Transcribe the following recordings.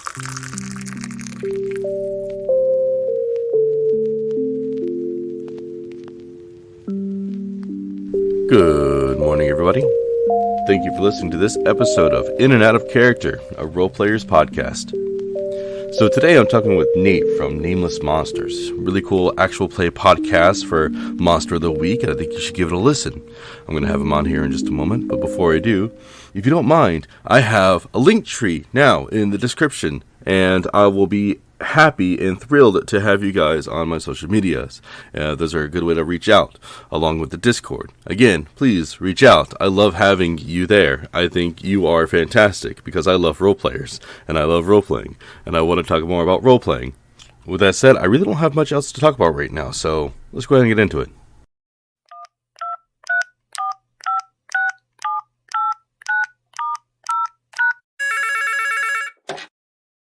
Good morning, everybody. Thank you for listening to this episode of In and Out of Character, a Roleplayers podcast. So today I'm talking with Nate from Nameless Monsters. Really cool actual play podcast for Monster of the Week, and I think you should give it a listen. I'm going to have him on here in just a moment, but before I do, if you don't mind, I have a link tree now in the description, and I will be happy and thrilled to have you guys on my social medias. Those are a good way to reach out, along with the Discord. Again, please reach out. I love having you there. I think you are fantastic because I love role players and I love role playing, and I want to talk more about role playing. With that said, I really don't have much else to talk about right now, so let's go ahead and get into it.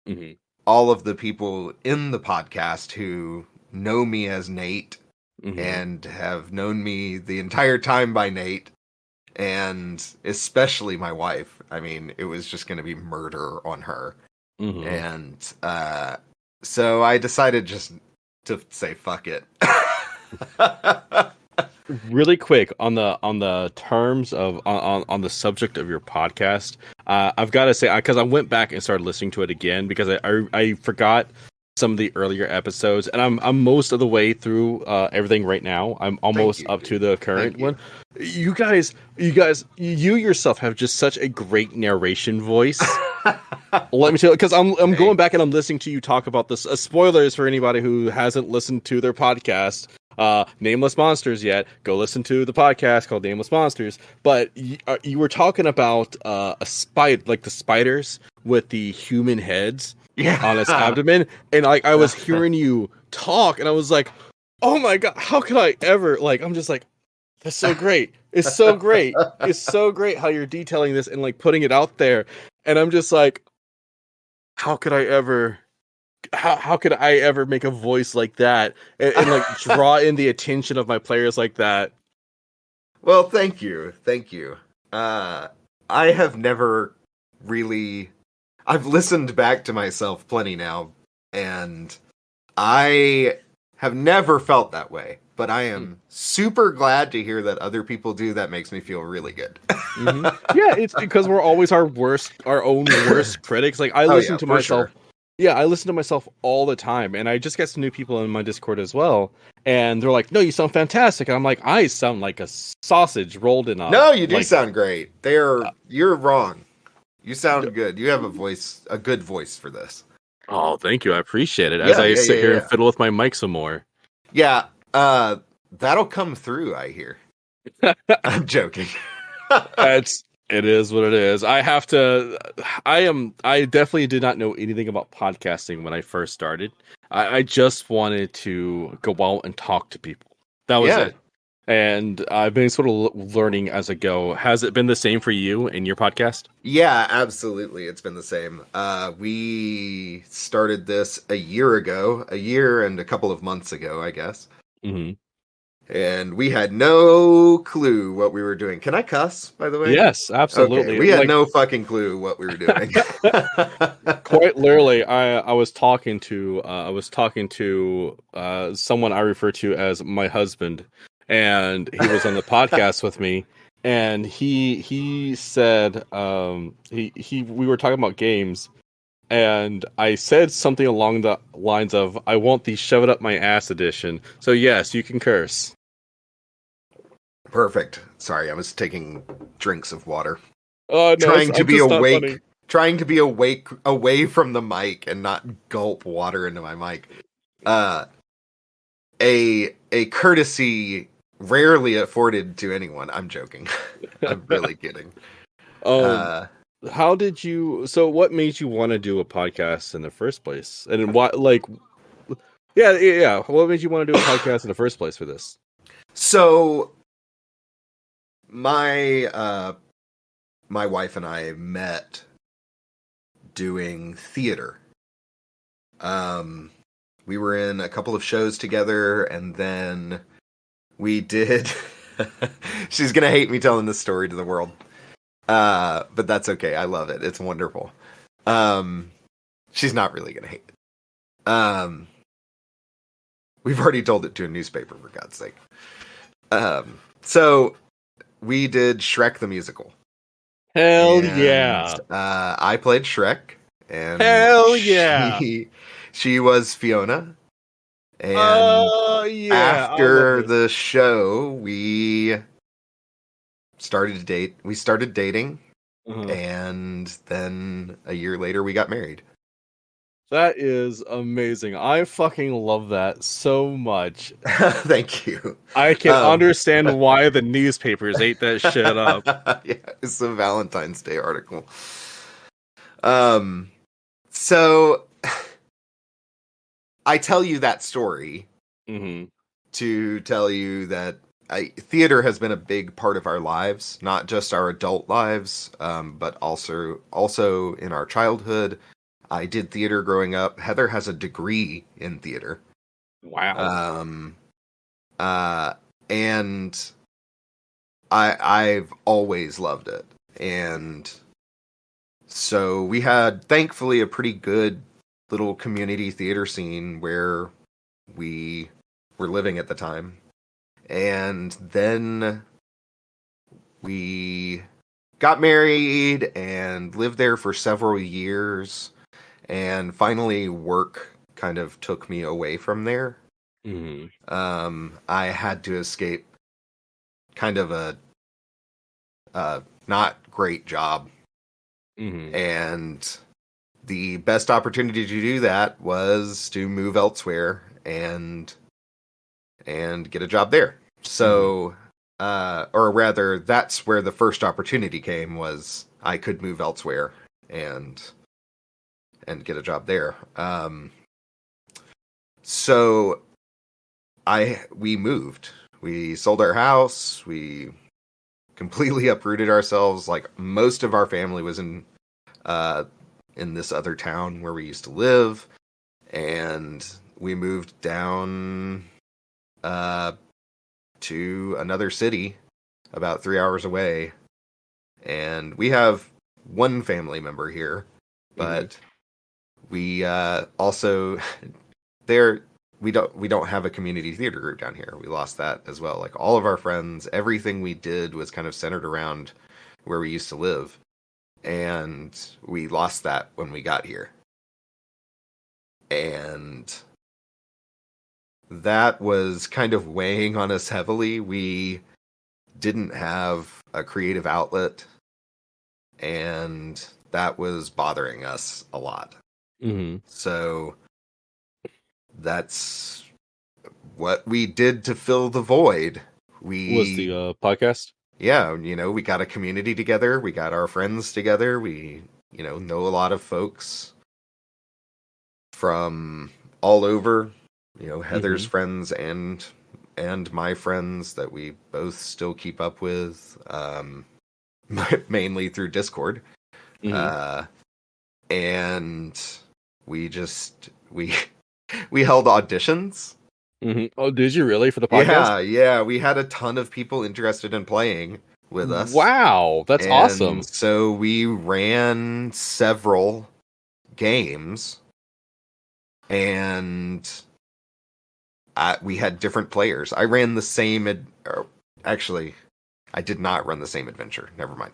Mm-hmm. All of the people in the podcast who know me as Nate and have known me the entire time by Nate, and especially my wife. I mean, it was just going to be murder on her. And so I decided just to say fuck it. Really quick on the terms of on the subject of your podcast, I've got to say, because I went back and started listening to it again because I forgot some of the earlier episodes, and I'm most of the way through everything right now. I'm almost up to the current one. You guys, you yourself have just such a great narration voice. Let me tell you, because I'm going back and I'm listening to you talk about this. Spoilers for anybody who hasn't listened to their podcast. Nameless Monsters yet, go listen to the podcast called Nameless Monsters. But you were talking about a spider, like the spiders with the human heads on its abdomen, and I was hearing you talk, and I was like, oh my god, how could I ever, I'm just like, that's so great. It's so great. It's so great how you're detailing this and putting it out there. And I'm just like, how could I ever make a voice like that and draw in the attention of my players like that? Well, thank you. I have never really, I've listened back to myself plenty now, and I have never felt that way, but I am super glad to hear that other people do. That makes me feel really good. Yeah, it's because we're always our own worst critics. I listen to myself. Sure. Yeah, I listen to myself all the time, and I just get some new people in my Discord as well, and they're like, no, you sound fantastic. And I'm like, I sound like a sausage rolled in a... No, you do sound great. You're wrong. You sound good. You have a good voice for this. Oh, thank you. I appreciate it. As I sit here and fiddle with my mic some more. Yeah, that'll come through, I hear. I'm joking. It is what it is. I definitely did not know anything about podcasting when I first started. I just wanted to go out and talk to people. That was it. And I've been sort of learning as I go. Has it been the same for you in your podcast? Yeah, absolutely. It's been the same. We started this a year and a couple of months ago, I guess. Mm-hmm. And we had no clue what we were doing. Can I cuss, by the way? Yes, absolutely. Okay. We had no fucking clue what we were doing. Quite literally, I was talking to someone I refer to as my husband, and he was on the podcast with me, and he said we were talking about games, and I said something along the lines of, I want the shove it up my ass edition. So yes, you can curse. Perfect. Sorry, I was taking drinks of water. Oh, no, trying to be awake away from the mic and not gulp water into my mic. A courtesy rarely afforded to anyone. I'm joking. I'm really kidding. How did you? So, what made you want to do a podcast in the first place? And what, yeah. What made you want to do a podcast in the first place for this? So, my wife and I met doing theater. We were in a couple of shows together, and then we did... She's gonna hate me telling this story to the world. But that's okay. I love it. It's wonderful. She's not really gonna hate it. We've already told it to a newspaper, for God's sake. So we did Shrek the musical. Hell And, yeah! I played Shrek, and Hell yeah! she was Fiona. And Yeah! after the show, we started dating, and then a year later we got married. That is amazing. I fucking love that so much. Thank you. I can understand why the newspapers ate that shit up. Yeah, it's a Valentine's Day article. So I tell you that story to tell you that theater has been a big part of our lives, not just our adult lives, but also in our childhood. I did theater growing up. Heather has a degree in theater. Wow. And I've always loved it. And so we had, thankfully, a pretty good little community theater scene where we were living at the time. And then we got married and lived there for several years. And finally, work kind of took me away from there. I had to escape kind of a not great job. And the best opportunity to do that was to move elsewhere and get a job there. So, or rather, that's where the first opportunity came, was I could move elsewhere and get a job there. So we moved. We sold our house. We completely uprooted ourselves. Like, most of our family was in this other town where we used to live, and we moved down to another city about 3 hours away. And we have one family member here, but we also we don't have a community theater group down here. We lost that as well. Like, all of our friends, everything we did was kind of centered around where we used to live, and we lost that when we got here. And that was kind of weighing on us heavily. We didn't have a creative outlet, and that was bothering us a lot. So that's what we did to fill the void. Was the podcast? Yeah, we got a community together. We got our friends together. We, know a lot of folks from all over, Heather's friends and my friends that we both still keep up with, mainly through Discord. And we held auditions. Oh, did you really, for the podcast? Yeah. We had a ton of people interested in playing with us. Wow, that's awesome. So we ran several games, and we had different players. I ran the same... actually, I did not run the same adventure. Never mind.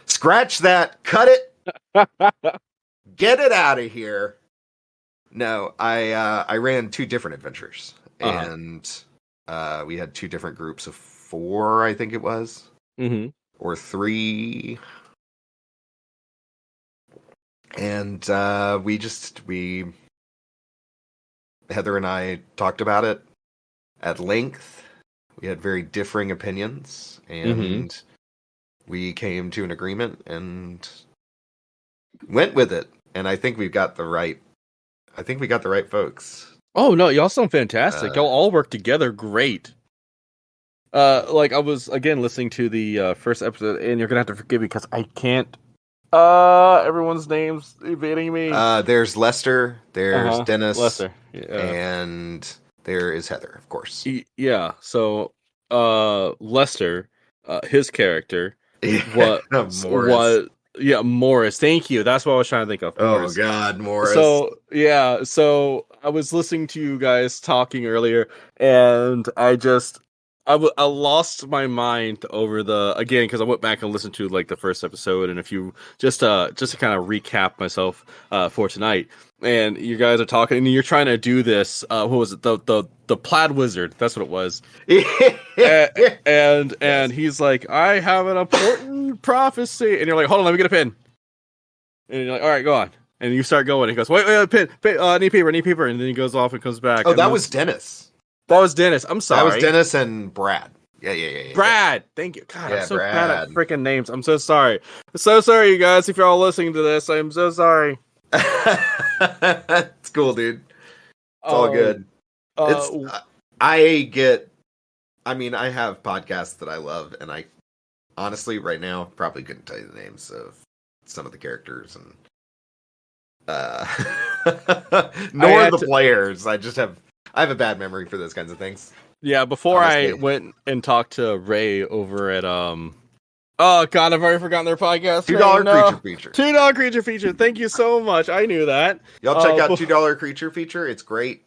Scratch that. Cut it. Get it out of here. No, I ran 2 different adventures, and we had 2 different groups of 4, I think it was, or 3, and Heather and I talked about it at length. We had very differing opinions, and we came to an agreement and went with it. And I think we got the right folks. Oh no, y'all sound fantastic. Y'all all work together great. Like, I was again listening to the first episode, and you're gonna have to forgive me because I can't. Everyone's names evading me. There's Lester. There's Dennis. Lester. And there is Heather, of course. Yeah. So, Lester, his character, what Yeah, Morris. Thank you. That's what I was trying to think of. Morris. Oh God, Morris. So yeah, so I was listening to you guys talking earlier, and I lost my mind over the again because I went back and listened to like the first episode and a few just to kind of recap myself for tonight. And you guys are talking, and you're trying to do this. What was it? The Plaid Wizard. That's what it was. And he's like, I have an important prophecy, and you're like, hold on, let me get a pen. And you're like, all right, go on. And you start going. He goes, wait, pen, need paper. And then he goes off and comes back. Oh, that was Dennis. That was Dennis. I'm sorry. That was Dennis and Brad. Yeah. Brad. Thank you. God, yeah, I'm so Brad. bad at freaking names. I'm so sorry. So sorry, you guys, if you're all listening to this. I'm so sorry. It's cool, dude. It's all good. I have podcasts that I love, and I honestly, right now, probably couldn't tell you the names of some of the characters and nor the players. I have a bad memory for those kinds of things. Yeah, before honestly. I went and talked to Ray over at oh God, I've already forgotten their podcast. $2 Creature Feature. $2 Creature Feature. Thank you so much. I knew that. Y'all check out $2 Creature Feature. It's great.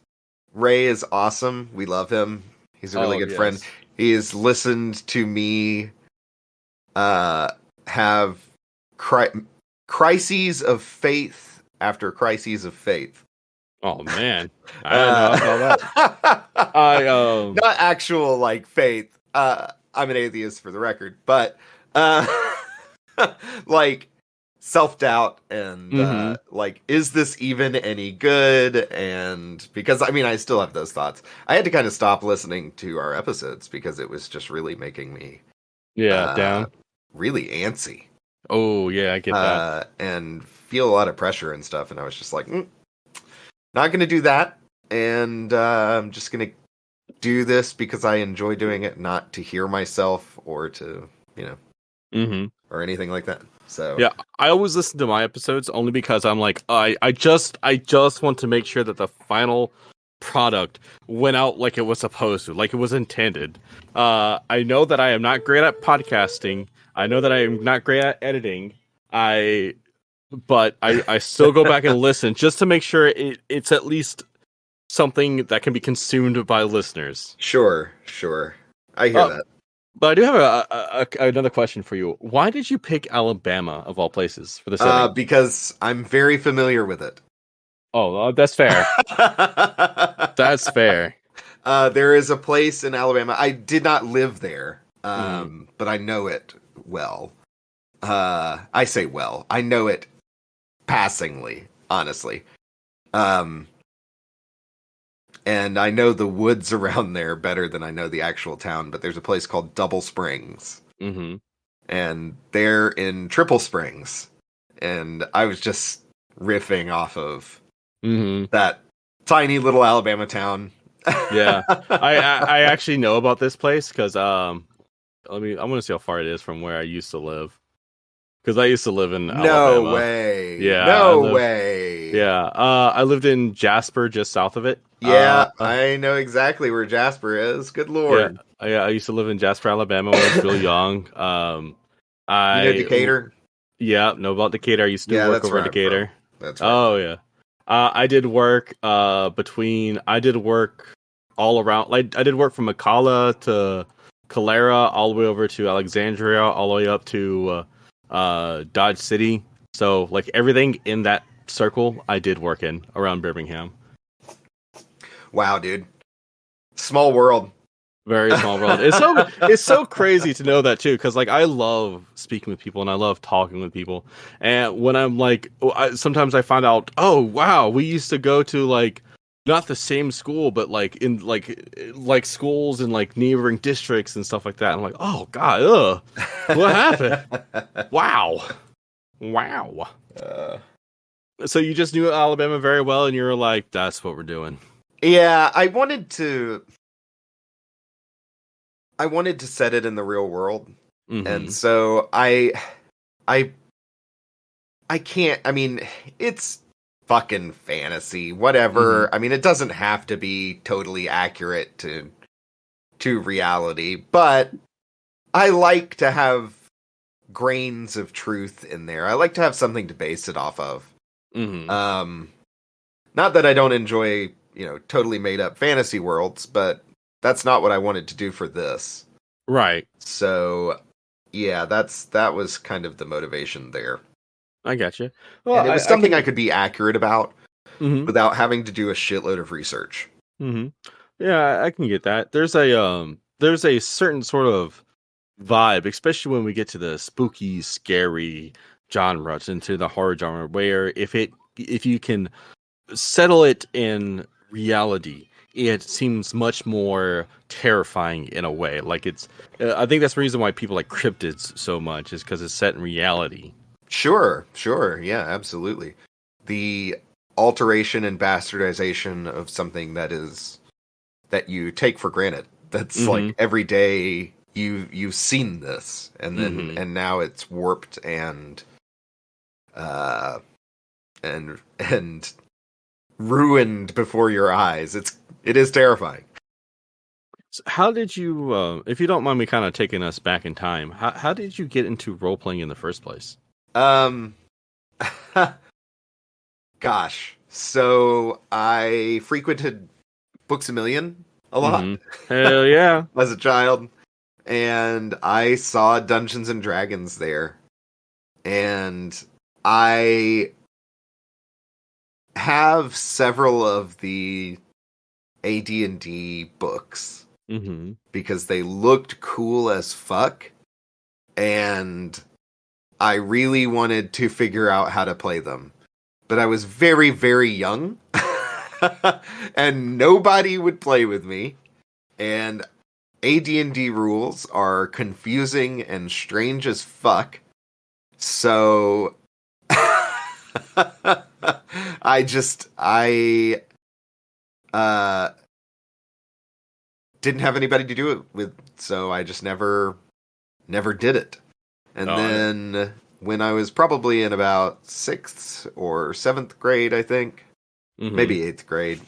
Ray is awesome. We love him. He's a really good friend. He has listened to me have crises of faith after crises of faith. Oh man, I don't know about that. Not actual like faith. I'm an atheist for the record, but like self-doubt and like, is this even any good? And because I still have those thoughts. I had to kind of stop listening to our episodes because it was just really making me down, really antsy. Oh yeah, I get that, and feel a lot of pressure and stuff. And I was just like, not going to do that, and I'm just going to do this because I enjoy doing it, not to hear myself or to or anything like that. So yeah, I always listen to my episodes only because I'm like, I just want to make sure that the final product went out like it was supposed to, like it was intended. I know that I am not great at podcasting. I know that I am not great at editing. But I still go back and listen just to make sure it's at least something that can be consumed by listeners. Sure. I hear that. But I do have another question for you. Why did you pick Alabama, of all places, for the setting? Because I'm very familiar with it. Oh, that's fair. That's fair. There is a place in Alabama. I did not live there, but I know it well. I say well. I know it passingly, honestly. And I know the woods around there better than I know the actual town, but there's a place called Double Springs. And they're in Triple Springs. And I was just riffing off of that tiny little Alabama town. Yeah. I actually know about this place because I want to see how far it is from where I used to live. Because I used to live in Alabama. No way. Yeah. No way. Yeah. I lived in Jasper, just south of it. Yeah, I know exactly where Jasper is. Good Lord. Yeah, I used to live in Jasper, Alabama when I was really young. You know Decatur? Yeah, know about Decatur. I used to work over in Decatur. That's right. Oh, yeah. I did work all around. Like, I did work from McCalla to Calera, all the way over to Alexandria, all the way up to Dodge City. So, like, everything in that circle I did work in around Birmingham. Wow, dude. Small world. Very small world. It's so crazy to know that too, because like I love speaking with people and I love talking with people. And when I'm like, sometimes I find out, oh wow, we used to go to like not the same school, but like in like schools in like neighboring districts and stuff like that. And I'm like, oh god, what happened? Wow. So you just knew Alabama very well, and you were like, that's what we're doing. Yeah, I wanted to set it in the real world. And so I can't, it's fucking fantasy, whatever. It doesn't have to be totally accurate to reality, but I like to have grains of truth in there. I like to have something to base it off of. Not that I don't enjoy, totally made up fantasy worlds, but that's not what I wanted to do for this. Right. So, yeah, that was kind of the motivation there. I gotcha. Well, and it was something I could be accurate about without having to do a shitload of research. Yeah, I can get that. There's a certain sort of vibe, especially when we get to the spooky, scary genre, into the horror genre, where if you can settle it in reality, it seems much more terrifying in a way. Like I think that's the reason why people like cryptids so much, is because it's set in reality. Sure, yeah, absolutely. The alteration and bastardization of something that you take for granted. That's like every day you've seen this, and then and now it's warped and ruined before your eyes. It is terrifying. So how did you, if you don't mind me kind of taking us back in time, how did you get into role playing in the first place? Gosh, so I frequented Books A Million a lot. Hell yeah. As a child, and I saw Dungeons and Dragons there, and I have several of the AD&D books because they looked cool as fuck, and I really wanted to figure out how to play them. But I was very, very young, and nobody would play with me, and AD&D rules are confusing and strange as fuck, so I didn't have anybody to do it with, so I just never did it. And then when I was probably in about 6th or 7th grade, I think, maybe 8th grade.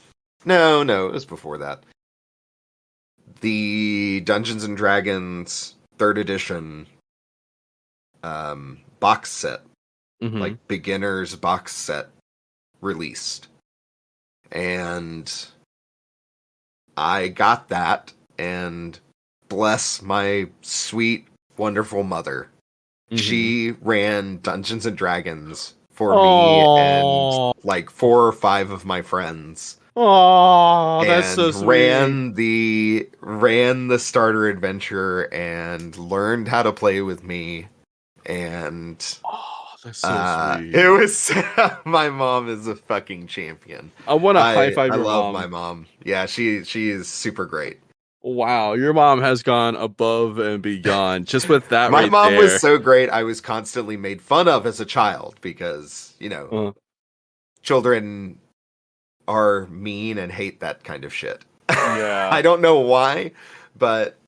No, it was before that. The Dungeons and Dragons 3rd edition box set, like beginner's box set, released. And I got that, and bless my sweet, wonderful mother. She ran Dungeons and Dragons for me and like 4 or 5 of my friends. Oh, that's so sweet. Ran the starter adventure and learned how to play with me. And that's so sweet. It was my mom is a fucking champion. I want to high five your mom. I love my mom. Yeah, she is super great. Wow, your mom has gone above and beyond just with that. My right mom there. was so great. I was constantly made fun of as a child because, children are mean and hate that kind of shit. Yeah. I don't know why, but,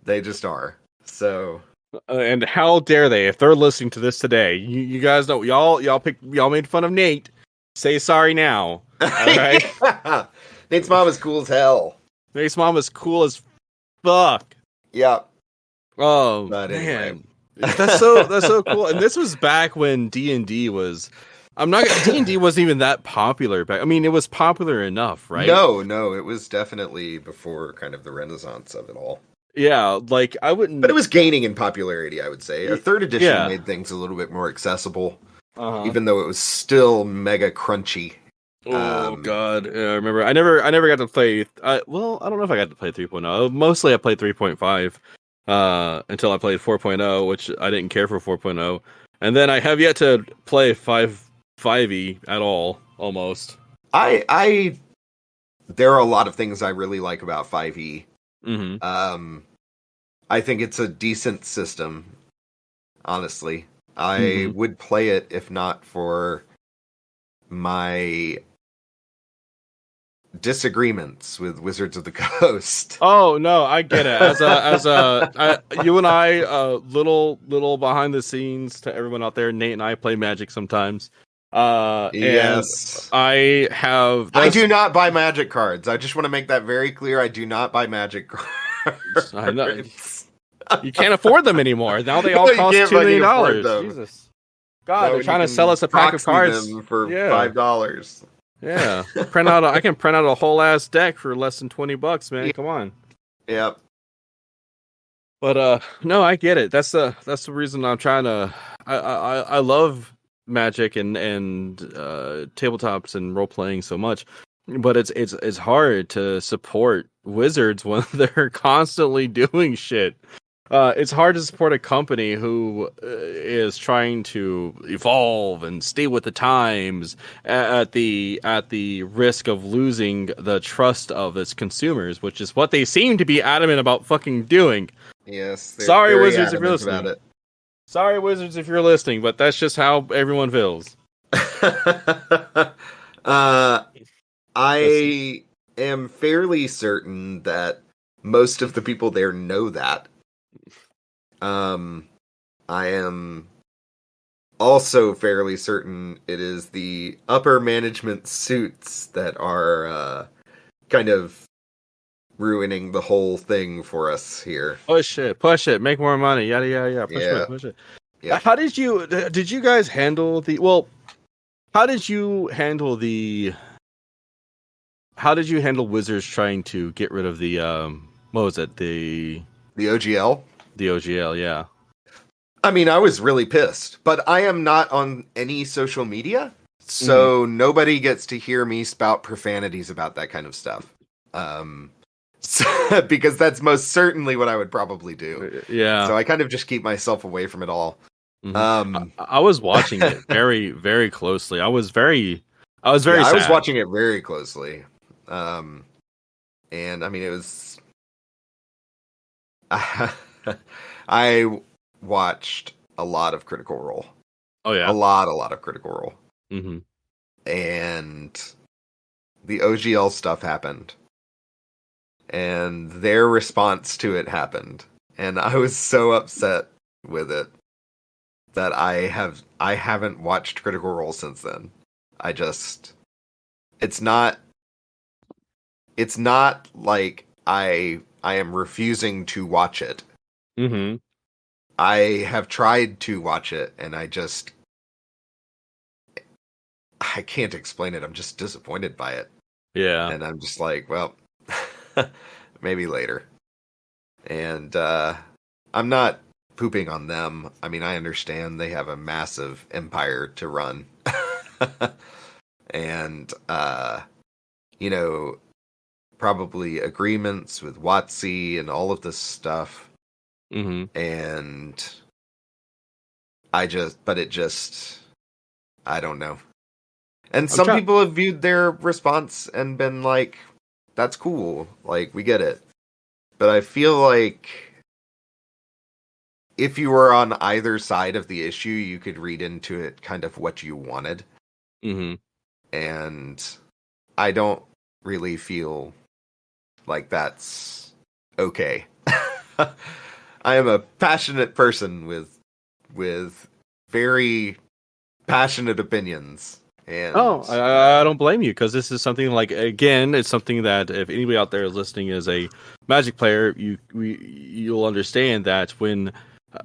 they just are. So. And how dare they, if they're listening to this today, you guys know, y'all made fun of Nate. Say sorry now. All right? Yeah. Nate's mom is cool as hell. Nate's mom is cool as fuck. Yep. Oh, but man. Anyway. That's so cool. And this was back when D&D was... D&D wasn't even that popular back. I mean, it was popular enough, right? No, it was definitely before kind of the renaissance of it all. Yeah, like, I wouldn't... But it was gaining in popularity, I would say. A 3rd edition made things a little bit more accessible, even though it was still mega crunchy. Oh God! Yeah, I remember. I never got to play. Well, I don't know if I got to play 3.0. Mostly, I played 3.5 until I played 4.0, which I didn't care for 4.0, and then I have yet to play 5e at all. Almost. There are a lot of things I really like about 5e. I think it's a decent system. Honestly, I would play it if not for my disagreements with Wizards of the Coast. Oh no, I get it. You and I, little behind the scenes to everyone out there. Nate and I play Magic sometimes. Yes, I have. I do not buy Magic cards. I just want to make that very clear. I do not buy Magic cards. I know. You can't afford them anymore. Now they all You cost can't $2 million. fucking afford them. Jesus. God, Now they're you trying to can sell us a pack of proxy cards them for Yeah. $5. Yeah. I can print out a whole ass deck for less than $20, man. Yeah. Come on. Yep. But no, I get it. That's the reason I'm trying to. I love Magic and tabletops and role playing so much, but it's hard to support Wizards when they're constantly doing shit. It's hard to support a company who is trying to evolve and stay with the times at the risk of losing the trust of its consumers, which is what they seem to be adamant about fucking doing. Yes. Sorry, Wizards, if you're listening. About it. Sorry, Wizards, if you're listening, but that's just how everyone feels. I am fairly certain that most of the people there know that. I am also fairly certain it is the upper management suits that are kind of ruining the whole thing for us here. Push it, make more money, yada yada yada. Push it. Yeah. How did you guys handle the? Well, how did you handle Wizards trying to get rid of the what was it, the OGL? The OGL, yeah. I mean, I was really pissed, but I am not on any social media, so nobody gets to hear me spout profanities about that kind of stuff. Because that's most certainly what I would probably do. Yeah. So I kind of just keep myself away from it all. Mm-hmm. I was watching it very, very closely. I was very sad. I was watching it very closely. And I mean, it was. I watched a lot of Critical Role. Oh yeah, a lot of Critical Role. Mm-hmm. And the OGL stuff happened, and their response to it happened, and I was so upset with it that I haven't watched Critical Role since then. It's not like I am refusing to watch it. Mm-hmm. I have tried to watch it, and I can't explain it. I'm just disappointed by it. Yeah. And I'm just like, well, maybe later. And I'm not pooping on them. I mean, I understand they have a massive empire to run. And, probably agreements with WotC and all of this stuff. Mm-hmm. And I don't know. And some people have viewed their response and been like, that's cool. Like, we get it. But I feel like if you were on either side of the issue, you could read into it kind of what you wanted. Mm-hmm. And I don't really feel like that's okay. I am a passionate person with very passionate opinions. And I don't blame you, because this is something like, again, it's something that if anybody out there listening is a Magic player, you'll understand that when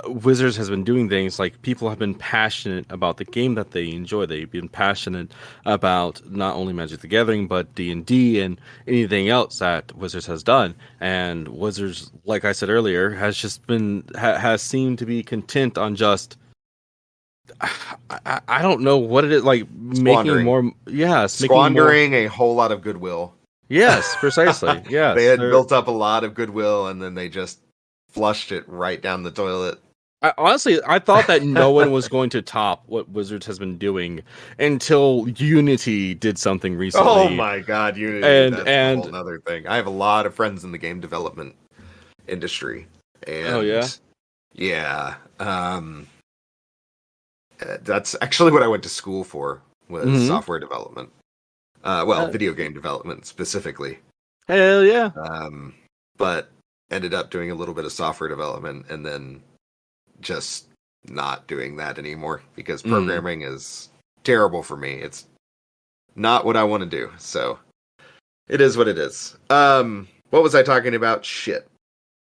Wizards has been doing things, like, people have been passionate about the game that they enjoy. They've been passionate about not only Magic the Gathering, but D&D and anything else that Wizards has done. And Wizards, like I said earlier, has just been has seemed to be content on just, I don't know what it is, like, making more. Yes, squandering a whole lot of goodwill. Yes, precisely. Yes, they had built up a lot of goodwill, and then they just flushed it right down the toilet. I thought that no one was going to top what Wizards has been doing until Unity did something recently. Oh my god, Unity! That's a whole other thing. I have a lot of friends in the game development industry, and yeah. That's actually what I went to school for, was software development. Video game development specifically. Hell yeah. But ended up doing a little bit of software development, and then just not doing that anymore because programming is terrible for me. It's not what I want to do. So it is what it is. What was I talking about? Shit.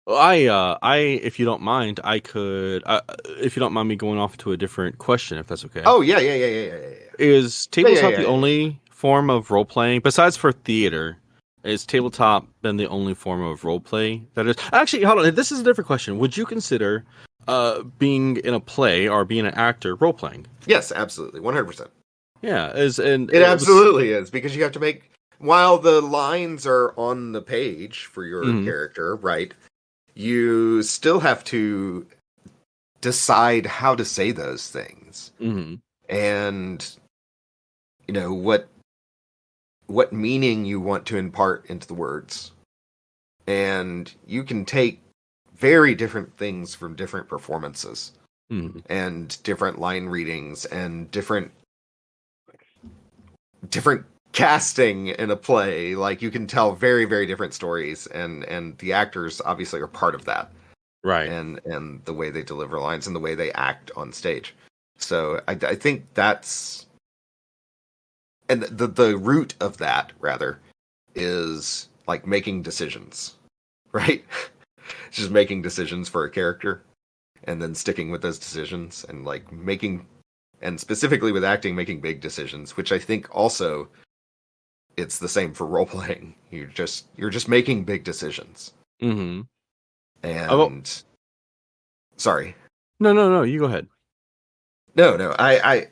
if you don't mind, I could, if you don't mind me going off to a different question, if that's okay. Oh yeah. Is tabletop the Yeah. only form of role playing besides for theater? Is tabletop been the only form of role play that is? Actually, hold on. This is a different question. Would you consider being in a play or being an actor role playing? Yes, absolutely, 100%. Yeah, it absolutely is, because you have to make, while the lines are on the page for your character, right? You still have to decide how to say those things, and what meaning you want to impart into the words. And you can take very different things from different performances and different line readings and different casting in a play. Like, you can tell very, very different stories, and the actors obviously are part of that. Right. And the way they deliver lines and the way they act on stage. So I think that's, and the root of that, rather, is like making decisions, right? Just making decisions for a character and then sticking with those decisions, and like making, and specifically with acting, making big decisions, which I think also it's the same for role playing. You're just making big decisions. And sorry. No, you go ahead. No, I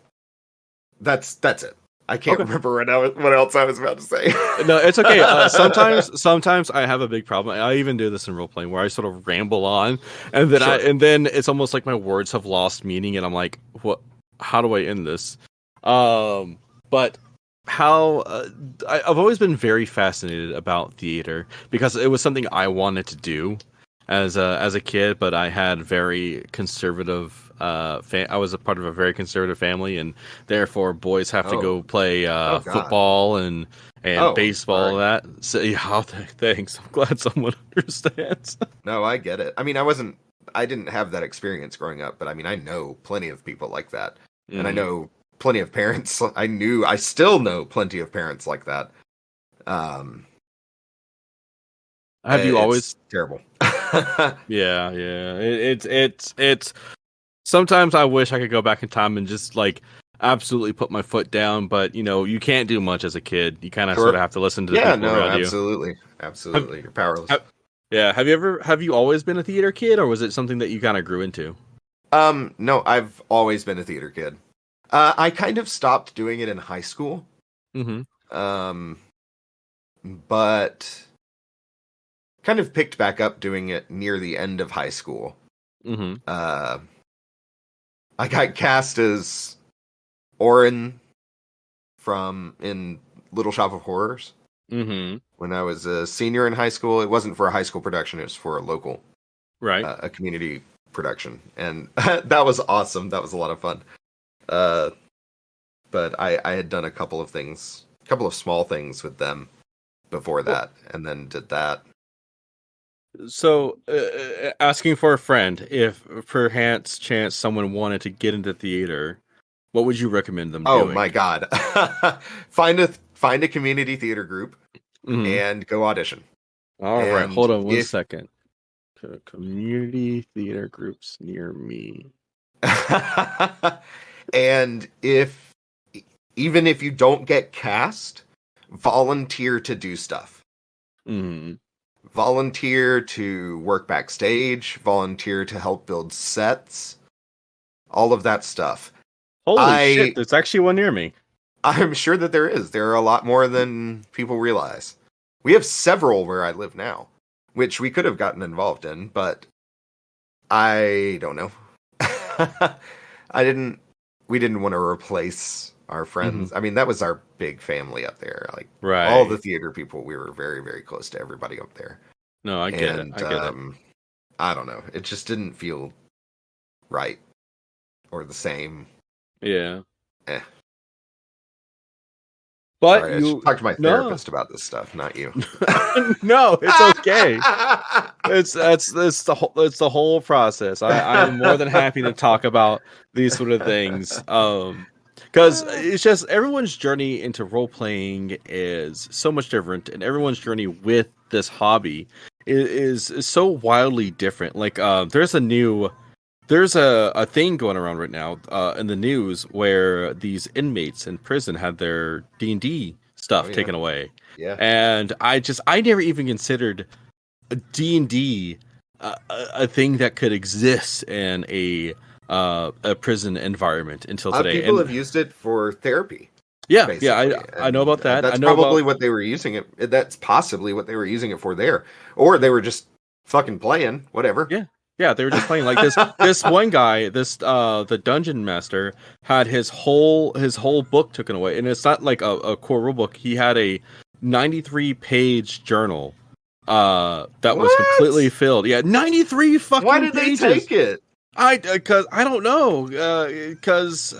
that's it. I can't remember what else I was about to say. No, it's okay. Sometimes I have a big problem. I even do this in role playing where I sort of ramble on, and then then it's almost like my words have lost meaning, and I'm like, what? How do I end this? But how I've always been very fascinated about theater because it was something I wanted to do as a kid, but I had very conservative. I was a part of a very conservative family, and therefore boys have to go play football and baseball and that. So yeah, thanks. I'm glad someone understands. No, I get it. I mean, I didn't have that experience growing up, but I mean, I know plenty of people like that, and I know plenty of parents. I still know plenty of parents like that. Have you always terrible? Yeah. It's. Sometimes I wish I could go back in time and just like absolutely put my foot down, but you can't do much as a kid. You kind of sort of have to listen to the people around you. Absolutely, you're powerless. Have you always been a theater kid, or was it something that you kind of grew into? No, I've always been a theater kid. I kind of stopped doing it in high school. But kind of picked back up doing it near the end of high school. I got cast as Orin in Little Shop of Horrors when I was a senior in high school. It wasn't for a high school production; it was for a local, a community production, and that was awesome. That was a lot of fun. But I had done a couple of small things with them before that, and then did that. So, asking for a friend, if perhaps chance someone wanted to get into theater, what would you recommend them doing? Oh my god. Find a community theater group and go audition. All right, hold on one second. Community theater groups near me. And even if you don't get cast, volunteer to do stuff. Volunteer to work backstage, volunteer to help build sets, all of that stuff. Holy shit, there's actually one near me. I'm sure that there is. There are a lot more than people realize. We have several where I live now, which we could have gotten involved in, but I don't know. We didn't want to replace our friends. I mean, that was our big family up there. Like, all the theater people, we were very, very close to everybody up there. No, I get it. I don't know. It just didn't feel right or the same. Yeah. But sorry, I should talk to my therapist about this stuff, not you. No, it's okay. It's the whole process. I'm more than happy to talk about these sort of things. Because it's just everyone's journey into role playing is so much different, and everyone's journey with this hobby is so wildly different. Like, there's a thing going around right now in the news where these inmates in prison had their D&D stuff taken away. Yeah. And I never even considered D&D a thing that could exist in a prison environment until today. People have used it for therapy. Yeah, basically. I know about that. That's I know probably what they were using it. That's possibly what they were using it for there, or they were just fucking playing whatever. Yeah, they were just playing like this. This one guy, the dungeon master, had his whole book taken away, and it's not like a core rule book. He had a 93-page journal that was completely filled. Yeah, 93 fucking. Why did pages. they take it? Because I don't know. Because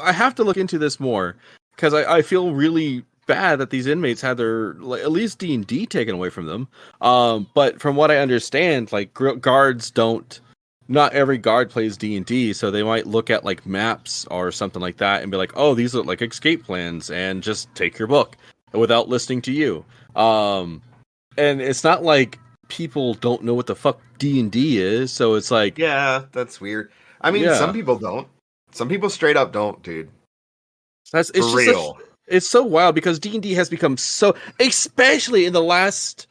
I have to look into this more. Because I feel really bad that these inmates had their at least D&D taken away from them. But from what I understand, like guards don't. Not every guard plays D&D, so they might look at like maps or something like that and be like, "Oh, these look like escape plans," and just take your book without listening to you. And it's not like people don't know what the fuck D&D is, so it's like, yeah, that's weird. I mean, some people don't. Some people straight up don't, dude. It's for real. It's so wild because D&D has become so, especially in the last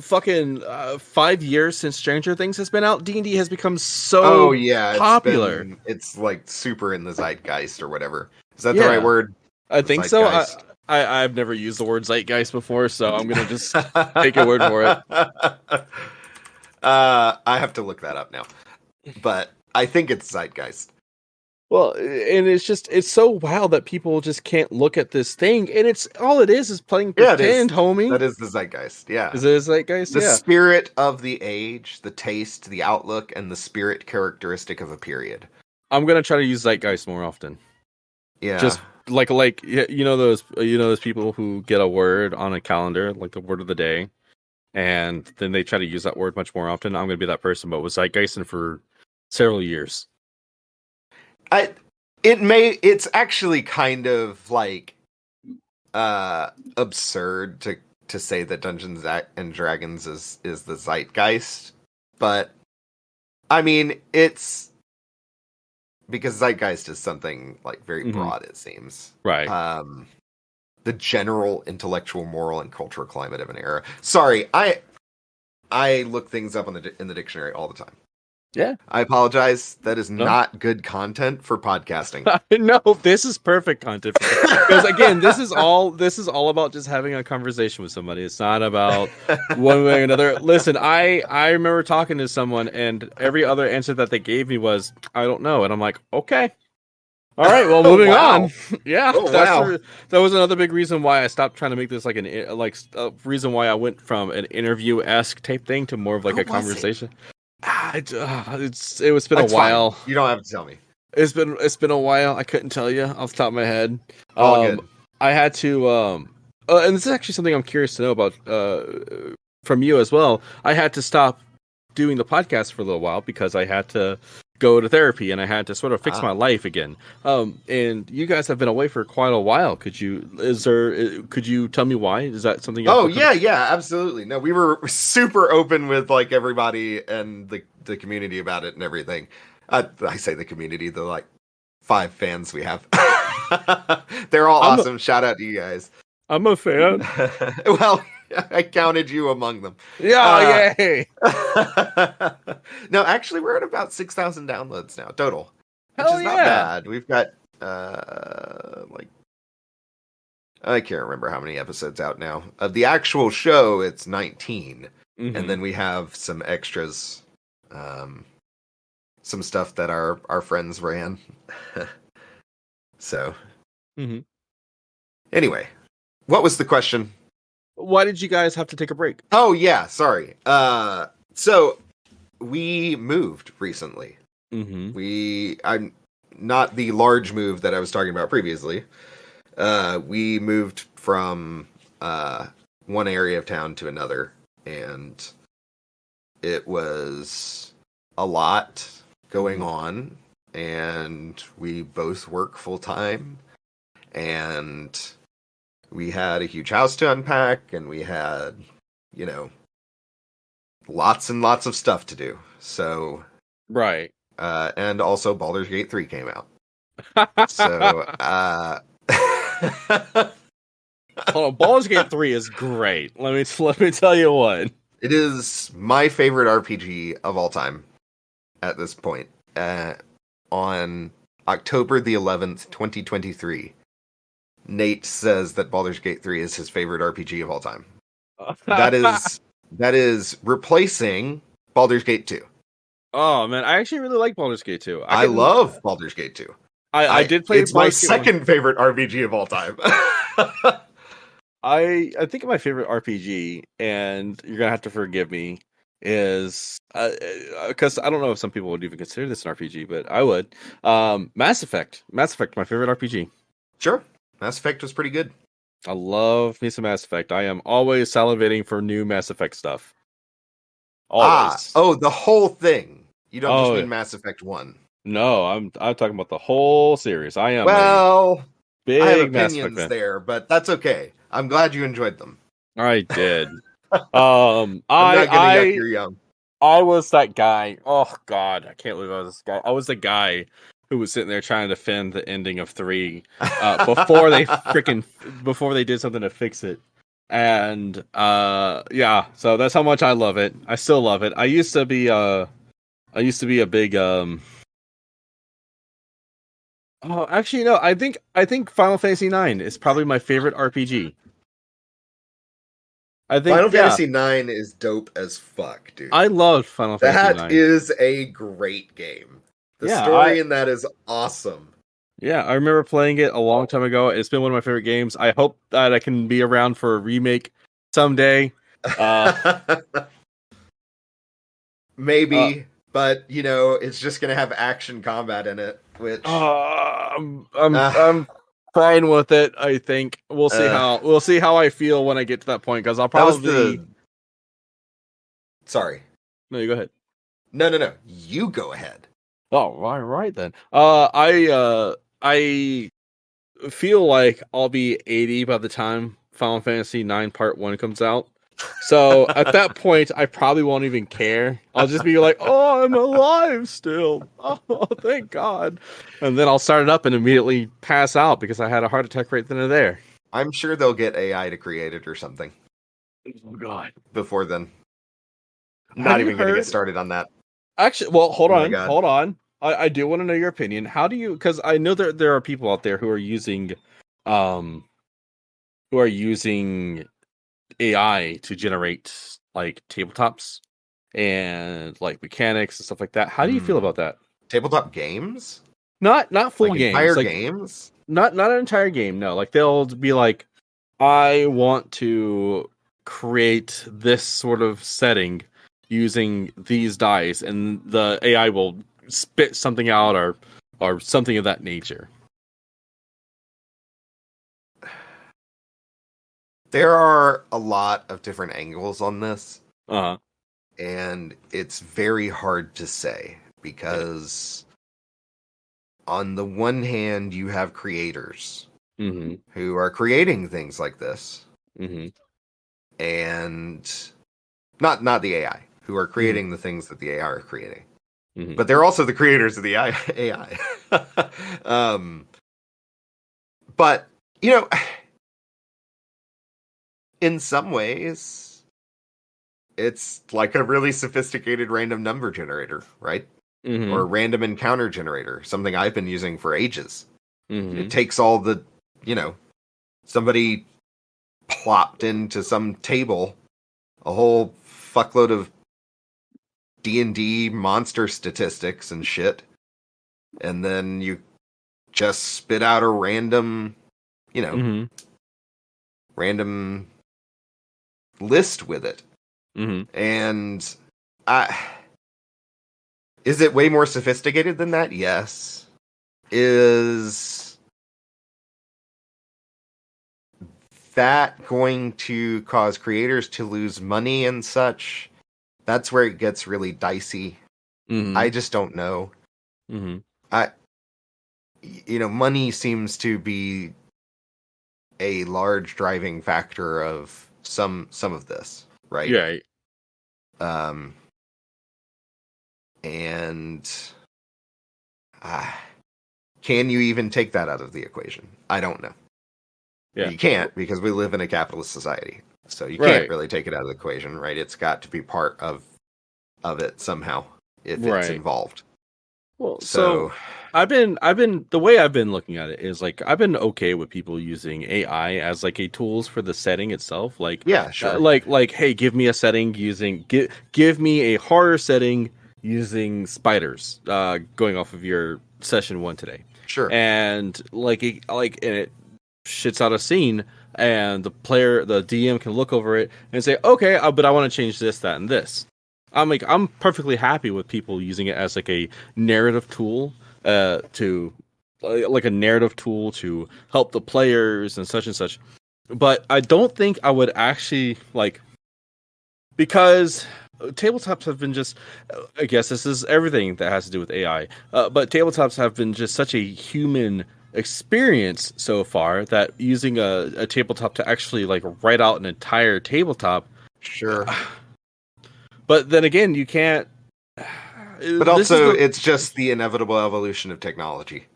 fucking 5 years since Stranger Things has been out. D&D has become so popular. It's like super in the zeitgeist or whatever. Is that the right word? I think zeitgeist. So. I've never used the word zeitgeist before, so I'm gonna just take your word for it. I have to look that up now, but I think it's zeitgeist. Well, and it's so wild that people just can't look at this thing, and it's all it is playing pretend, homie. That is the zeitgeist. Yeah, is it a zeitgeist? The spirit of the age, the taste, the outlook, and the spirit characteristic of a period. I'm gonna try to use zeitgeist more often. Yeah, just like those people who get a word on a calendar, like the word of the day, and then they try to use that word much more often. I'm gonna be that person, but with zeitgeisting for several years. It's actually kind of like absurd to say that Dungeons and Dragons is the zeitgeist, but I mean it's because zeitgeist is something like very broad, it seems. Right. The general intellectual, moral, and cultural climate of an era. Sorry, I look things up in the dictionary all the time. Yeah. I apologize. That is not good content for podcasting. No, this is perfect content. Because again, this is all about just having a conversation with somebody. It's not about one way or another. Listen, I remember talking to someone and every other answer that they gave me was, I don't know. And I'm like, okay. All right, well, moving on. Yeah, that was another big reason why I stopped trying to make this like a reason why I went from an interview-esque type thing to more of like a conversation. It's been a while. Fine. You don't have to tell me. It's been a while. I couldn't tell you off the top of my head. All good. I had to and this is actually something I'm curious to know about from you as well. I had to stop doing the podcast for a little while because I had to go to therapy and I had to sort of fix my life again. And you guys have been away for quite a while. Could you tell me why? Is that something? Yeah, absolutely. No, we were super open with like everybody and the community about it and everything. I say the community, the like 5 fans we have. They're all awesome. Shout out to you guys. I'm a fan. Well, I counted you among them. Yeah, yay! No, actually, we're at about 6,000 downloads now total, which Hell is not bad. We've got like I can't remember how many episodes out now. Of the actual show, it's 19, and then we have some extras, some stuff that our friends ran. So, anyway, what was the question? Why did you guys have to take a break? Oh yeah, sorry. So we moved recently. I'm not the large move that I was talking about previously. We moved from one area of town to another, and it was a lot going on. And we both work full time, and we had a huge house to unpack, and we had, lots and lots of stuff to do. So, Right. and also Baldur's Gate 3 came out. So, hold on, Baldur's Gate 3 is great. Let me tell you what. it is my favorite RPG of all time at this point. On October the 11th, 2023, Nate says that Baldur's Gate 3 is his favorite RPG of all time. That is replacing Baldur's Gate 2. Oh man, I actually really like Baldur's Gate 2. I love Baldur's Gate 2. I did play. It's my second favorite RPG of all time. I think my favorite RPG, and you're gonna have to forgive me, is because I don't know if some people would even consider this an RPG, but I would. Mass Effect. Mass Effect, my favorite RPG. Sure, Mass Effect was pretty good. I love me some Mass Effect. I am always salivating for new Mass Effect stuff. Always. The whole thing. You don't just mean Mass Effect 1. No, I'm talking about the whole series. I am big I have Mass opinions Effect there, but that's okay. I'm glad you enjoyed them. I did. I'm not gonna yuck your yum. I was that guy. Oh God, I can't believe I was this guy. I was the guy who was sitting there trying to defend the ending of 3 before they did something to fix it. And yeah, so that's how much I love it. I still love it. I used to be a big Oh, actually, no. I think Final Fantasy IX is probably my favorite RPG. I think Final Fantasy IX is dope as fuck, dude. I love Final Fantasy IX. That is a great game. The story in that is awesome. Yeah, I remember playing it a long time ago. It's been one of my favorite games. I hope that I can be around for a remake someday. Maybe, but you know, it's just gonna have action combat in it, which I'm fine with it. I think we'll see how I feel when I get to that point, because I'll probably. Sorry. No, you go ahead. No. You go ahead. Oh, all right then. I feel like I'll be 80 by the time Final Fantasy IX Part 1 comes out. So at that point, I probably won't even care. I'll just be like, oh, I'm alive still. Oh, thank God. And then I'll start it up and immediately pass out because I had a heart attack right then and there. I'm sure they'll get AI to create it or something. Oh, God. Before then. Not even going to get started on that. Actually, well, hold on. I do want to know your opinion. How do you? Because I know there are people out there who are using AI to generate like tabletops and like mechanics and stuff like that. How do you feel about that? Tabletop games? Not full like games. Entire games? Not an entire game. No, like they'll be like, I want to create this sort of setting using these dice, and the AI will spit something out or something of that nature. There are a lot of different angles on this. Uh-huh. And it's very hard to say because on the one hand, you have creators who are creating things like this. And not the AI, who are creating the things that the AI are creating. But they're also the creators of the AI. But, you know, in some ways, it's like a really sophisticated random number generator, right? Or a random encounter generator, something I've been using for ages. It takes all the, you know, somebody plopped into some table a whole fuckload of D&D monster statistics and shit, and then you just spit out a random, you know, random list with it. And is it way more sophisticated than that? Yes. Is that going to cause creators to lose money and such? That's where it gets really dicey. I just don't know. Money seems to be a large driving factor of some of this, right? Right. And can you even take that out of the equation? I don't know. Yeah. You can't, because we live in a capitalist society. So you Right. can't really take it out of the equation, right? It's got to be part of it somehow if it's Right. involved. Well, So I've been the way I've been looking at it is like I've been okay with people using AI as like a tools for the setting itself. Like yeah, sure. like hey, give me a setting using give me a horror setting using spiders. Going off of your session 1 today. Sure. And and it shits out a scene, and the DM can look over it and say, okay, but I want to change this, that, and this. I'm perfectly happy with people using it as like a narrative tool, to help the players and such. But I don't think I would actually because tabletops have been just, I guess this is everything that has to do with AI, but tabletops have been just such a human experience so far that using a tabletop to actually write out an entire tabletop. Sure. But then again, you can't. But also, it's just the inevitable evolution of technology.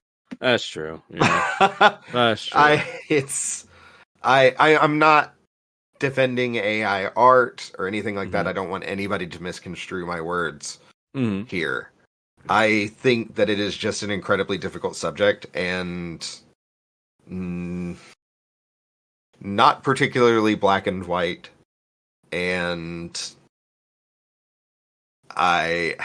That's true. Yeah. That's true. I'm not defending AI art or anything like that. I don't want anybody to misconstrue my words here. I think that it is just an incredibly difficult subject and not particularly black and white. And I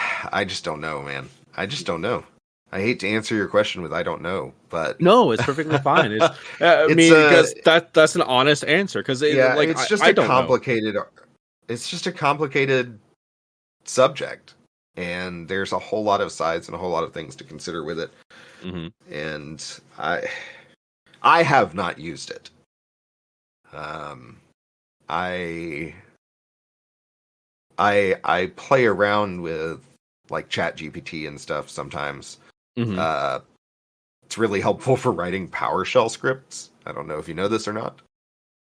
just don't know, man. I just don't know. I hate to answer your question with I don't know, but no, it's perfectly fine. It's because that's an honest answer. Because it's just a complicated. It's just a complicated subject, and there's a whole lot of sides and a whole lot of things to consider with it. And I have not used it. I play around with Chat GPT and stuff sometimes. It's really helpful for writing PowerShell scripts. I don't know if you know this or not.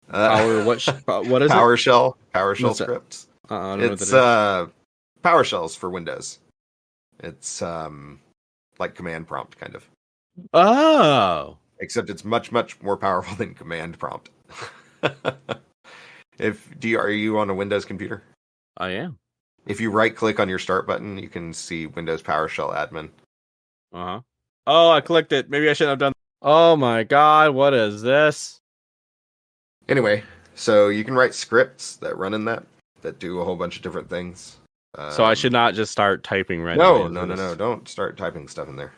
What is PowerShell? PowerShell scripts. I don't know it's what PowerShell's for Windows. It's like command prompt kind of. Oh. Except it's much, much more powerful than command prompt. Are you on a Windows computer? I am. If you right click on your start button, you can see Windows PowerShell admin. Oh, I clicked it. Maybe I shouldn't have done. Oh my god, what is this? Anyway, so you can write scripts that run in that do a whole bunch of different things. So I should not just start typing randomly. No. Don't start typing stuff in there.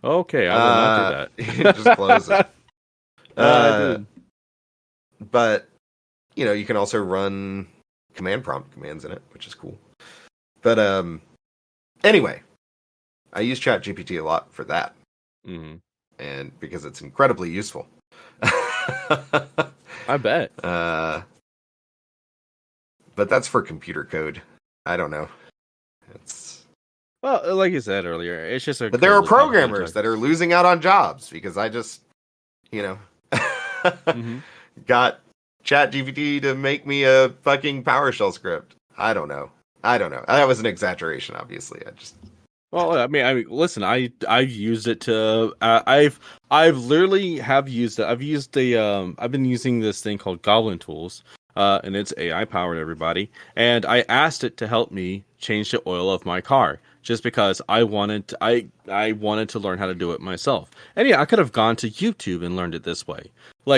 Okay, I will not do that. Just close it. I did. But you can also run command prompt commands in it, which is cool. But anyway, I use ChatGPT a lot for that, and because it's incredibly useful. I bet. But that's for computer code. I don't know. It's like you said earlier, it's just but there are programmers that are losing out on jobs because I just, got ChatGPT to make me a fucking PowerShell script. I don't know. That was an exaggeration, obviously. Well, I mean, listen. I've used it to. I've literally have used it. I've used I've been using this thing called Goblin Tools, and it's AI powered. Everybody, and I asked it to help me change the oil of my car, just because I wanted to learn how to do it myself. And yeah, I could have gone to YouTube and learned it this way.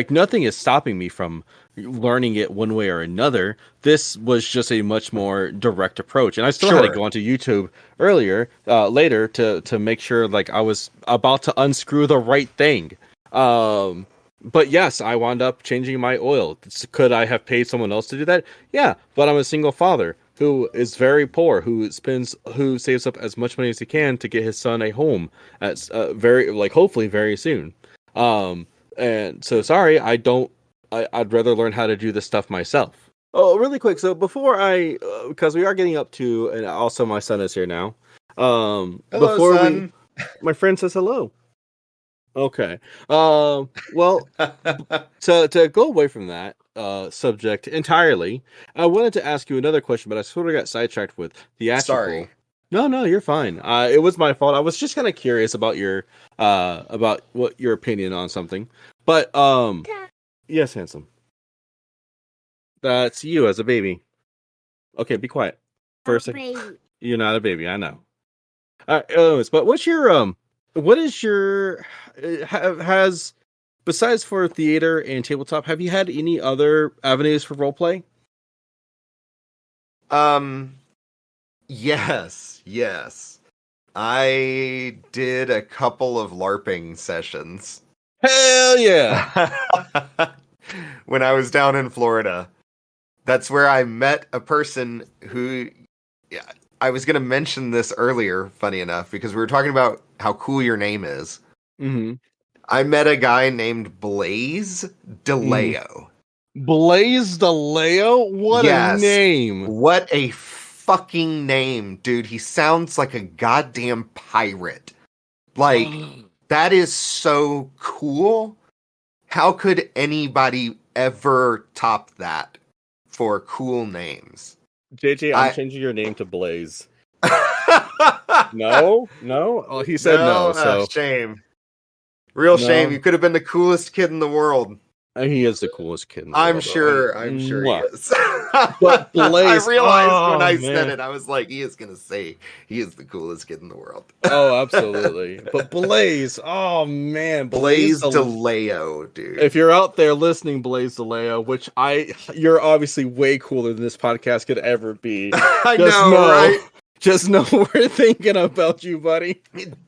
Nothing is stopping me from learning it one way or another. This was just a much more direct approach, and I still had to go onto YouTube later to make sure I was about to unscrew the right thing. But yes, I wound up changing my oil. Could I have paid someone else to do that? Yeah, but I'm a single father who is very poor, who saves up as much money as he can to get his son a home at hopefully very soon. And so sorry, I'd rather learn how to do this stuff myself. Oh, really quick. So before because we are getting up to, and also my son is here now. Hello, son. My friend says hello. Okay. Well, to go away from that subject entirely, I wanted to ask you another question, but I sort of got sidetracked with theatrical. Sorry. No, you're fine. It was my fault. I was just kind of curious about what your opinion on something. But yes, handsome. That's you as a baby. Okay, be quiet for a second. You're not a baby, I know. Anyways, but what is your has besides for theater and tabletop, have you had any other avenues for roleplay? Yes. I did a couple of LARPing sessions. Hell yeah! When I was down in Florida. That's where I met a person who, yeah, I was going to mention this earlier, funny enough, because we were talking about how cool your name is. Mm-hmm. I met a guy named Blaze DeLeo. Blaze DeLeo? What a name! What a fucking name, dude. He sounds like a goddamn pirate. Like, that is so cool. How could anybody ever top that for cool names? JJ, I'm changing your name to Blaze. No? Oh, he said no. So shame. Real shame. You could have been the coolest kid in the world. He is the coolest kid in the I'm world. sure he is. But Blaze, I realized when I said it, I was like, he is gonna say he is the coolest kid in the world. Oh, absolutely. But Blaze, oh man, Blaze DeLeo, dude. If you're out there listening, Blaze DeLeo, which you're obviously way cooler than this podcast could ever be. I know, right? Just know we're thinking about you, buddy.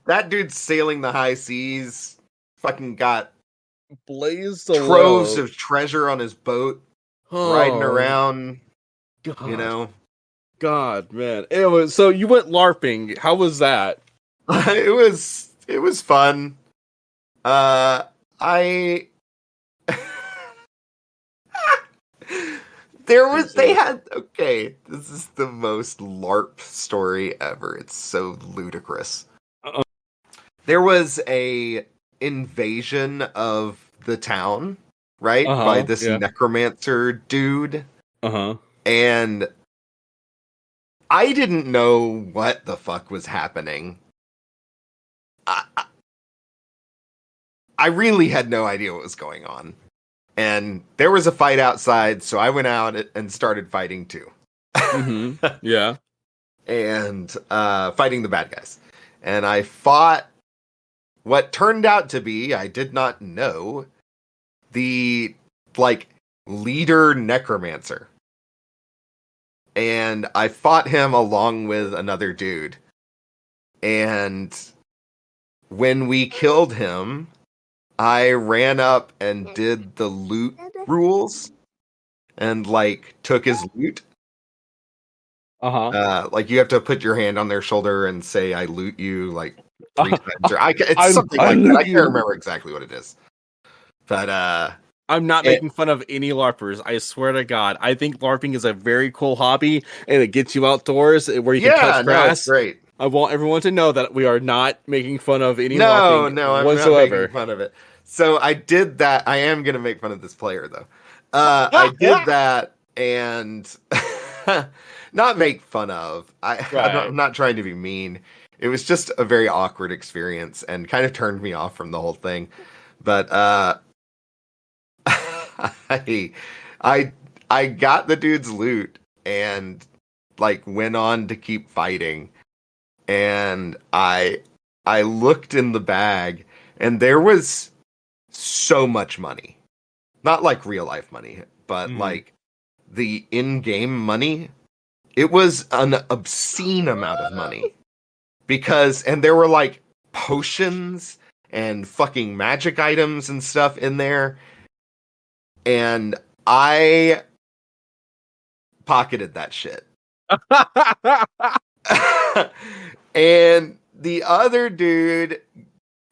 That dude's sailing the high seas. Fucking got Blaze troves of treasure on his boat, riding around. God. You know, God, man. Anyway, so you went LARPing. How was that? It was fun. This is the most LARP story ever. It's so ludicrous. There was a invasion of the town, right? By this necromancer dude. And I didn't know what the fuck was happening. I really had no idea what was going on. And there was a fight outside, so I went out and started fighting too. Yeah. And fighting the bad guys. And I fought what turned out to be, I did not know, the, leader necromancer. And I fought him along with another dude. And when we killed him, I ran up and did the loot rules and took his loot. You have to put your hand on their shoulder and say, "I loot you," 3 times. Or it's something like that. I can't remember exactly what it is. But I'm not making fun of any LARPers. I swear to God, I think LARPing is a very cool hobby, and it gets you outdoors where you can touch grass. It's great. I want everyone to know that we are not making fun of any LARPing I'm whatsoever. not making fun of it. So I did that. I am going to make fun of this player, though. I did that and not make fun of. I'm not trying to be mean. It was just a very awkward experience and kind of turned me off from the whole thing. But I got the dude's loot and went on to keep fighting. And I looked in the bag and there was so much money. Not real life money, but the in-game money. It was an obscene amount of money. And there were potions and fucking magic items and stuff in there. And I pocketed that shit. And the other dude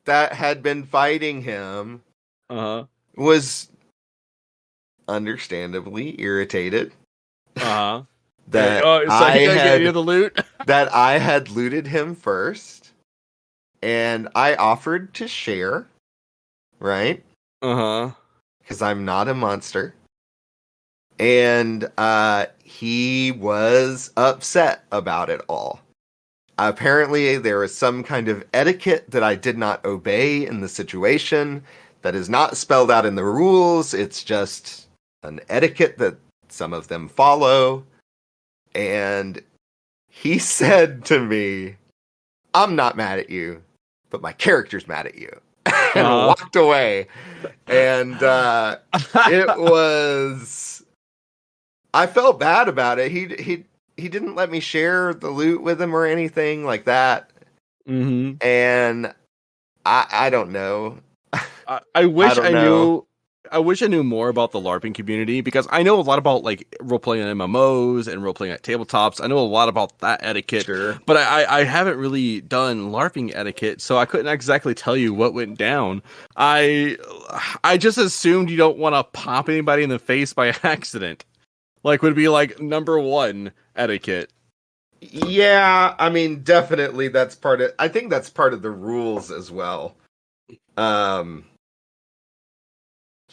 that had been fighting him was understandably irritated. That that I had looted him first, and I offered to share, right? Uh-huh. Because I'm not a monster. And he was upset about it all. Apparently, there was some kind of etiquette that I did not obey in the situation that is not spelled out in the rules. It's just an etiquette that some of them follow. And he said to me, I'm not mad at you, but my character's mad at you. And walked away. And it was... I felt bad about it. He didn't let me share the loot with him or anything like that. Mm-hmm. And I don't know. I wish I knew. I wish I knew more about the LARPing community, because I know a lot about like role playing MMOs and role playing at tabletops. I know a lot about that etiquette, Sure. But I haven't really done LARPing etiquette, so I couldn't exactly tell you what went down. I just assumed you don't want to pop anybody in the face by accident. Like, would be like number one etiquette. Yeah, I mean, definitely that's part of... I think that's part of the rules as well. I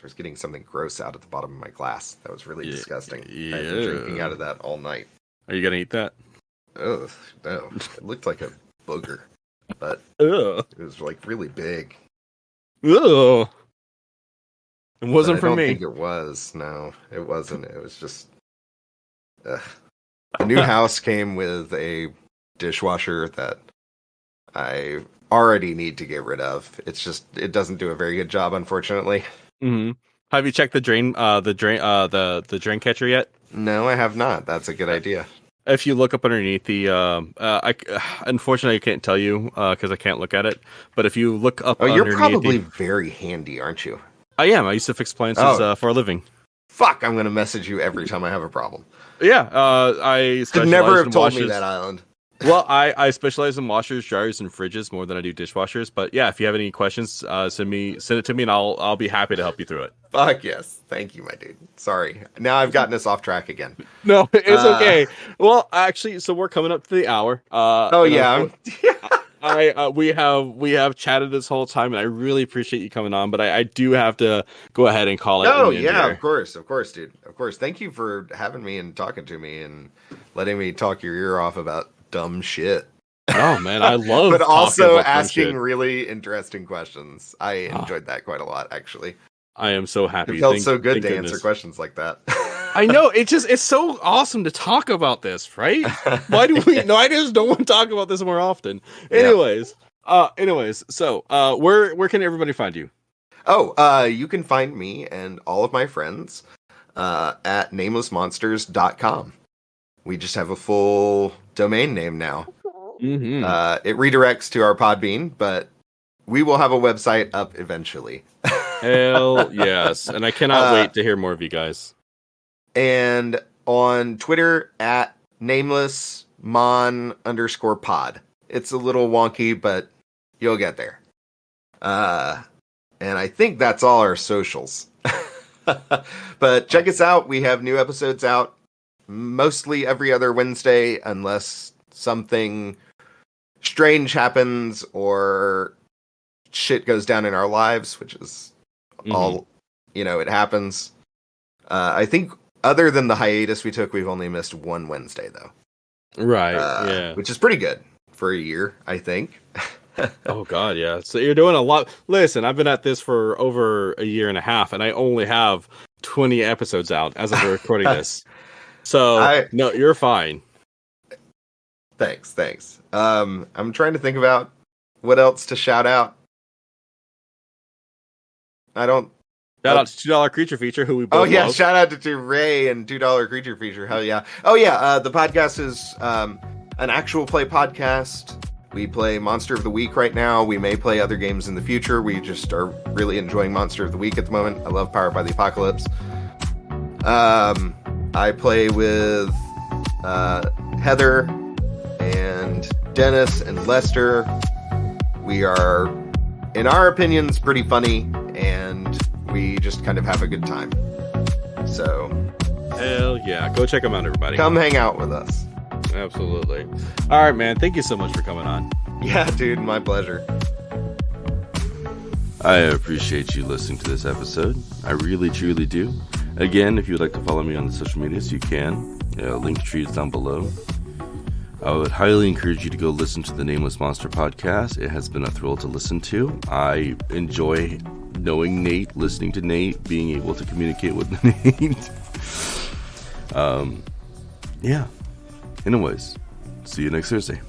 was getting something gross out at the bottom of my glass. That was really disgusting. Yeah. I've been drinking out of that all night. Are you gonna eat that? Ugh, no. It looked like a booger, but Ugh. it was like really big. Ugh. It wasn't But for I don't me. think it was. No, it wasn't. It was just... Ugh. The new house came with a dishwasher that I already need to get rid of. It's just, it doesn't do a very good job, unfortunately. Mm-hmm. Have you checked the drain catcher yet? No, I have not. That's a good idea. If you look up underneath the, unfortunately, I can't tell you because I can't look at it. But if you look up, You're probably very handy, aren't you? I am. I used to fix appliances for a living. Fuck! I'm gonna message you every time I have a problem. Yeah, I Could never have in told washers. me that, Island. Well, I specialize in washers, dryers, and fridges more than I do dishwashers. But yeah, if you have any questions, send it to me, and I'll be happy to help you through it. Fuck yes, thank you, my dude. Sorry, now I've gotten us off track again. No, it's okay. Well, actually, so we're coming up to the hour. We have chatted this whole time, and I really appreciate you coming on. But I do have to go ahead and call it. Oh yeah, of course, dude. Of course. Thank you for having me and talking to me and letting me talk your ear off about dumb shit. Oh man, I love. But also about asking really interesting questions. I enjoyed that quite a lot, actually. I am so happy. It felt so good to answer questions like that. I know, it's so awesome to talk about this, right? Why just don't want to talk about this more often? Anyways, so where can everybody find you? You can find me and all of my friends at namelessmonsters.com. We just have a full domain name now. Mm-hmm. It redirects to our Podbean, but we will have a website up eventually. Hell yes. And I cannot wait to hear more of you guys. And on Twitter at namelessmon_pod. It's a little wonky, but you'll get there. And I think that's all our socials. But check us out. We have new episodes out mostly every other Wednesday, unless something strange happens or shit goes down in our lives, which is all, it happens. I think other than the hiatus we took, we've only missed one Wednesday, though. Right, yeah. Which is pretty good for a year, I think. Oh, God, yeah. So you're doing a lot. Listen, I've been at this for over a year and a half, and I only have 20 episodes out as of recording this. So, no, you're fine. Thanks. I'm trying to think about what else to shout out. Shout out to $2 Creature Feature, who we both love. Shout out to Ray and $2 Creature Feature. Hell yeah. Oh yeah, the podcast is an actual play podcast. We play Monster of the Week right now. We may play other games in the future. We just are really enjoying Monster of the Week at the moment. I love Powered by the Apocalypse. I play with Heather and Dennis and Lester. We are, in our opinions, pretty funny, and we just kind of have a good time. So, hell yeah. Go check them out, everybody. Come hang out with us. Absolutely. All right, man. Thank you so much for coming on. Yeah, dude. My pleasure. I appreciate you listening to this episode. I really, truly do. Again, if you would like to follow me on the social medias, you can. Link tree is down below. I would highly encourage you to go listen to the Nameless Monster podcast. It has been a thrill to listen to. I enjoy knowing Nate, listening to Nate, being able to communicate with Nate. Yeah. Anyways, see you next Thursday.